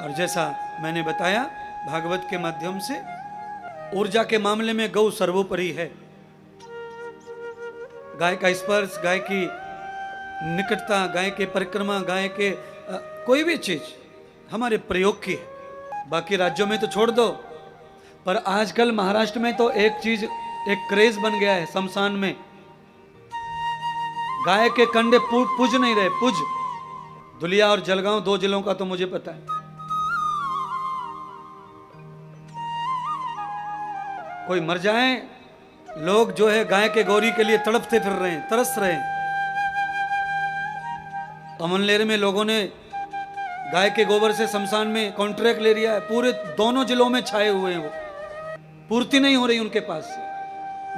और जैसा मैंने बताया भागवत के माध्यम से, ऊर्जा के मामले में गौ सर्वोपरि है। गाय का स्पर्श, गाय की निकटता, गाय के परिक्रमा, गाय के कोई भी चीज हमारे प्रयोग की है। बाकी राज्यों में तो छोड़ दो, पर आजकल महाराष्ट्र में तो एक चीज, एक क्रेज बन गया है शमशान में, गाय के कंडे पूज नहीं रहे, पूज। धुलिया और जलगांव 2 जिलों का तो मुझे पता है। कोई मर जाए, लोग जो है गाय के गौरी के लिए तड़पते फिर रहे हैं, तरस रहे हैं। अमनलेर में लोगों ने गाय के गोबर से शमशान में कॉन्ट्रैक्ट ले लिया है, पूरे दोनों जिलों में छाए हुए हैं, वो पूर्ति नहीं हो रही उनके पास से।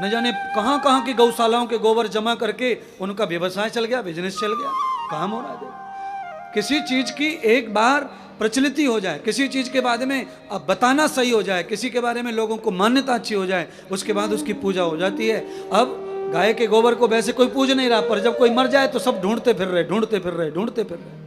न जाने कहां कहां की गौशालाओं के गोबर जमा करके उनका व्यवसाय चल गया, बिजनेस चल गया, काम हो रहा है। किसी चीज की एक बार प्रचलित हो जाए, किसी चीज के बारे में अब बताना सही हो जाए, किसी के बारे में लोगों को मान्यता अच्छी हो जाए, उसके बाद उसकी पूजा हो जाती है। अब गाय के गोबर को वैसे कोई पूज नहीं रहा, पर जब कोई मर जाए तो सब ढूंढते फिर रहे, ढूंढते फिर रहे, ढूंढते फिर रहे।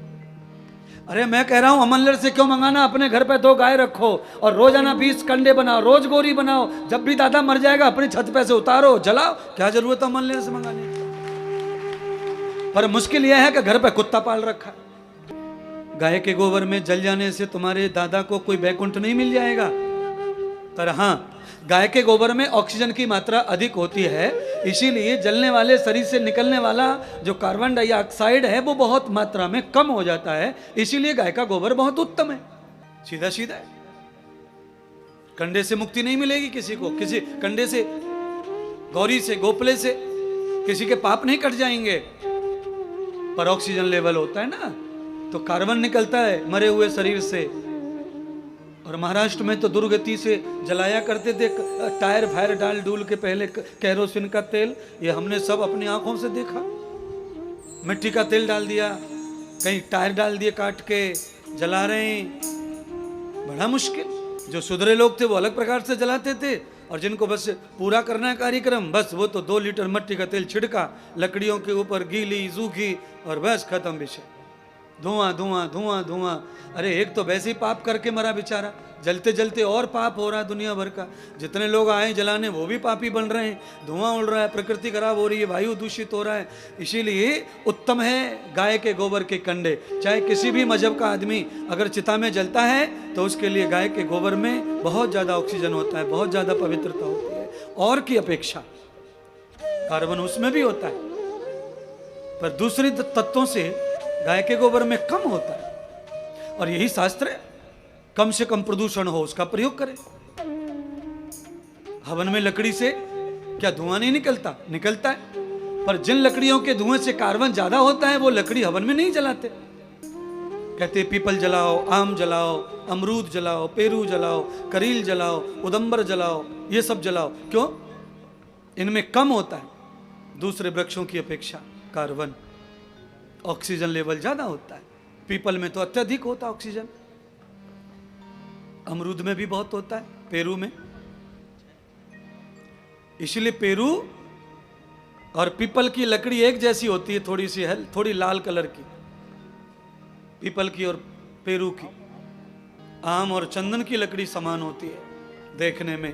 अरे मैं कह रहा हूं अमनलेर से क्यों मंगाना, अपने घर पे 2 गाय रखो और रोजाना 20 कंडे बनाओ, रोज गोरी बनाओ। जब भी दादा मर जाएगा अपनी छत पे से उतारो, जलाओ, क्या जरूरत है अमनलेर से मंगाने। पर मुश्किल यह है कि घर पे कुत्ता पाल रखा है। गाय के गोबर में जल जाने से तुम्हारे दादा को कोई वैकुंठ नहीं मिल जाएगा, पर हाँ गाय के गोबर में ऑक्सीजन की मात्रा अधिक होती है, इसीलिए जलने वाले शरीर से निकलने वाला जो कार्बन डाइऑक्साइड है वो बहुत मात्रा में कम हो जाता है। इसीलिए गाय का गोबर बहुत उत्तम है, सीधा सीधा है। कंडे से मुक्ति नहीं मिलेगी किसी को, किसी कंडे से, गौरी से, गोपले से किसी के पाप नहीं कट जाएंगे, पर ऑक्सीजन लेवल होता है ना, तो कार्बन निकलता है मरे हुए शरीर से। और महाराष्ट्र में तो दुर्गति से जलाया करते थे टायर फायर डाल डूल के पहले कैरोसिन का तेल, ये हमने सब अपनी आंखों से देखा। मिट्टी का तेल डाल दिया, कहीं टायर डाल दिए काट के, जला रहे हैं, बड़ा मुश्किल। जो सुधरे लोग थे वो अलग प्रकार से जलाते थे, और जिनको बस पूरा करना है कार्यक्रम, बस वो तो 2 लीटर मिट्टी का तेल छिड़का लकड़ियों के ऊपर, गीली सूखी, और बस खत्म विषय, धुआं धुआं धुआं धुआं। अरे एक तो वैसे ही पाप करके मरा बेचारा, जलते जलते और पाप हो रहा है दुनिया भर का। जितने लोग आए जलाने वो भी पापी बन रहे हैं, धुआं उड़ रहा है, प्रकृति खराब हो रही है, वायु दूषित हो रहा है। इसीलिए उत्तम है गाय के गोबर के कंडे। चाहे किसी भी मजहब का आदमी अगर चिता में जलता है तो उसके लिए गाय के गोबर में बहुत ज़्यादा ऑक्सीजन होता है, बहुत ज़्यादा पवित्रता होती है, और की अपेक्षा कार्बन उसमें भी होता है, पर दूसरे तत्वों से गाय के गोबर में कम होता है। और यही शास्त्र है, कम से कम प्रदूषण हो उसका प्रयोग करें। हवन में लकड़ी से क्या धुआं नहीं निकलता? निकलता है, पर जिन लकड़ियों के धुएं से कार्बन ज्यादा होता है वो लकड़ी हवन में नहीं जलाते। कहते पीपल जलाओ, आम जलाओ, अमरूद जलाओ, पेरू जलाओ, करील जलाओ, उदंबर जलाओ, ये सब जलाओ। क्यों? इनमें कम होता है दूसरे वृक्षों की अपेक्षा कार्बन, ऑक्सीजन लेवल ज्यादा होता है। पीपल में तो अत्यधिक होता है ऑक्सीजन, अमरूद में भी बहुत होता है, पेरू में। इसलिए पेरू और पीपल की लकड़ी एक जैसी होती है, थोड़ी सी है, थोड़ी लाल कलर की, पीपल की और पेरू की। आम और चंदन की लकड़ी समान होती है देखने में,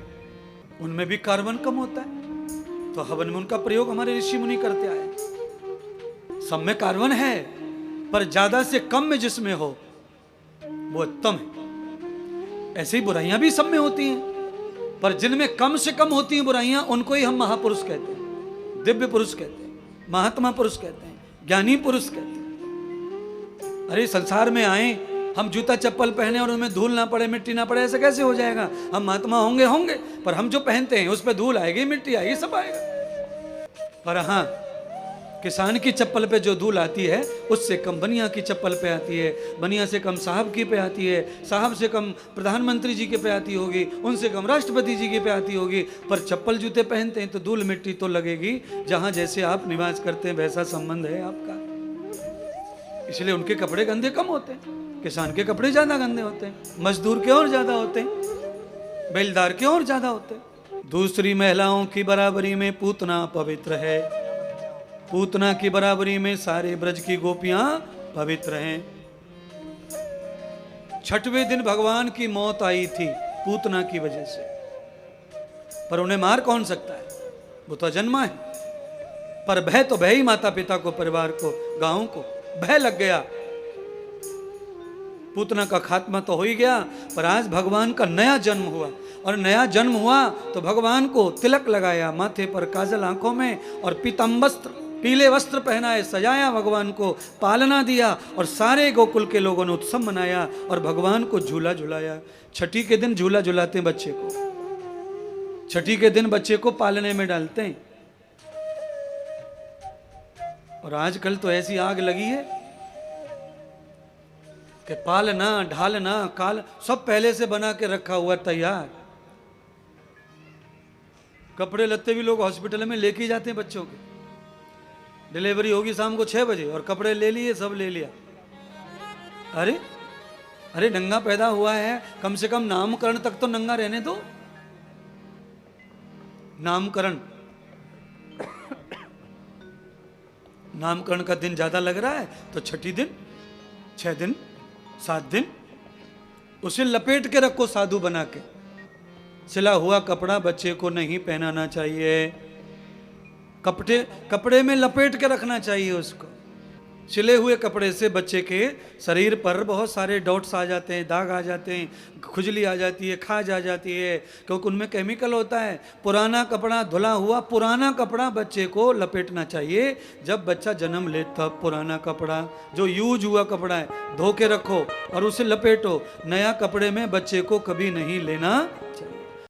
उनमें भी कार्बन कम होता है। तो हवन में उनका प्रयोग हमारे ऋषि मुनि करते आए। सब में कार्बन है, पर ज्यादा से कम में जिसमें हो वो उत्तम है। ऐसे ही बुराइयां भी सब में होती हैं, पर जिनमें कम से कम होती हैं बुराइयां, उनको ही हम महापुरुष कहते हैं, दिव्य पुरुष कहते हैं, महात्मा पुरुष कहते हैं, ज्ञानी पुरुष कहते हैं। अरे संसार में आए, हम जूता चप्पल पहने और उनमें धूल ना पड़े, मिट्टी ना पड़े, ऐसे कैसे हो जाएगा? हम महात्मा होंगे होंगे, पर हम जो पहनते हैं उस पर धूल आएगी, मिट्टी आएगी, सब आएगा। पर हाँ, किसान की चप्पल पे जो धूल आती है उससे कम बनिया की चप्पल पे आती है, बनिया से कम साहब की पे आती है, साहब से कम प्रधानमंत्री जी के पे आती होगी, उनसे कम राष्ट्रपति जी के पे आती होगी। पर चप्पल जूते पहनते हैं तो धूल मिट्टी तो लगेगी। जहां जैसे आप निवास करते हैं वैसा संबंध है आपका, इसलिए उनके कपड़े गंदे कम होते हैं, किसान के कपड़े ज्यादा गंदे होते हैं, मजदूर के और ज्यादा होते हैं, बेलदार के और ज्यादा होते हैं। दूसरी महिलाओं की बराबरी में पूतना पवित्र है, पूतना की बराबरी में सारे ब्रज की गोपियां पवित्र हैं। छठवें दिन भगवान की मौत आई थी पूतना की वजह से, पर उन्हें मार कौन सकता है, वो तो जन्मा है। पर भय तो भय ही माता पिता को, परिवार को, गांव को भय लग गया। पूतना का खात्मा तो हो ही गया, पर आज भगवान का नया जन्म हुआ, और नया जन्म हुआ तो भगवान को तिलक लगाया, माथे पर काजल, आंखों में, और पीतम्बस्त्र, पीले वस्त्र पहनाए, सजाया, भगवान को पालना दिया, और सारे गोकुल के लोगों ने उत्सव मनाया और भगवान को झूला झुलाया। छठी के दिन झूला झुलाते हैं बच्चे को, छठी के दिन बच्चे को पालने में डालते हैं। और आजकल तो ऐसी आग लगी है कि पालना, ढालना, काल सब पहले से बना के रखा हुआ तैयार। कपड़े लत्ते भी लोग हॉस्पिटल में लेके जाते हैं बच्चों के, डिलीवरी होगी शाम को 6 बजे और कपड़े ले लिए, सब ले लिया। अरे अरे नंगा पैदा हुआ है, कम से कम नामकरण तक तो नंगा रहने दो। नामकरण, नामकरण का दिन ज्यादा लग रहा है तो छठी दिन, 6 दिन, 7 दिन उसे लपेट के रखो साधु बना के। सिला हुआ कपड़ा बच्चे को नहीं पहनाना चाहिए, कपड़े में लपेट के रखना चाहिए उसको। सिले हुए कपड़े से बच्चे के शरीर पर बहुत सारे डॉट्स आ जाते हैं, दाग आ जाते हैं, खुजली आ जाती है, खाज आ जाती है, क्योंकि उनमें केमिकल होता है। पुराना कपड़ा, धुला हुआ पुराना कपड़ा बच्चे को लपेटना चाहिए। जब बच्चा जन्म ले तब पुराना कपड़ा, जो यूज हुआ कपड़ा है, धो के रखो और उसे लपेटो। नया कपड़े में बच्चे को कभी नहीं लेना चाहिए।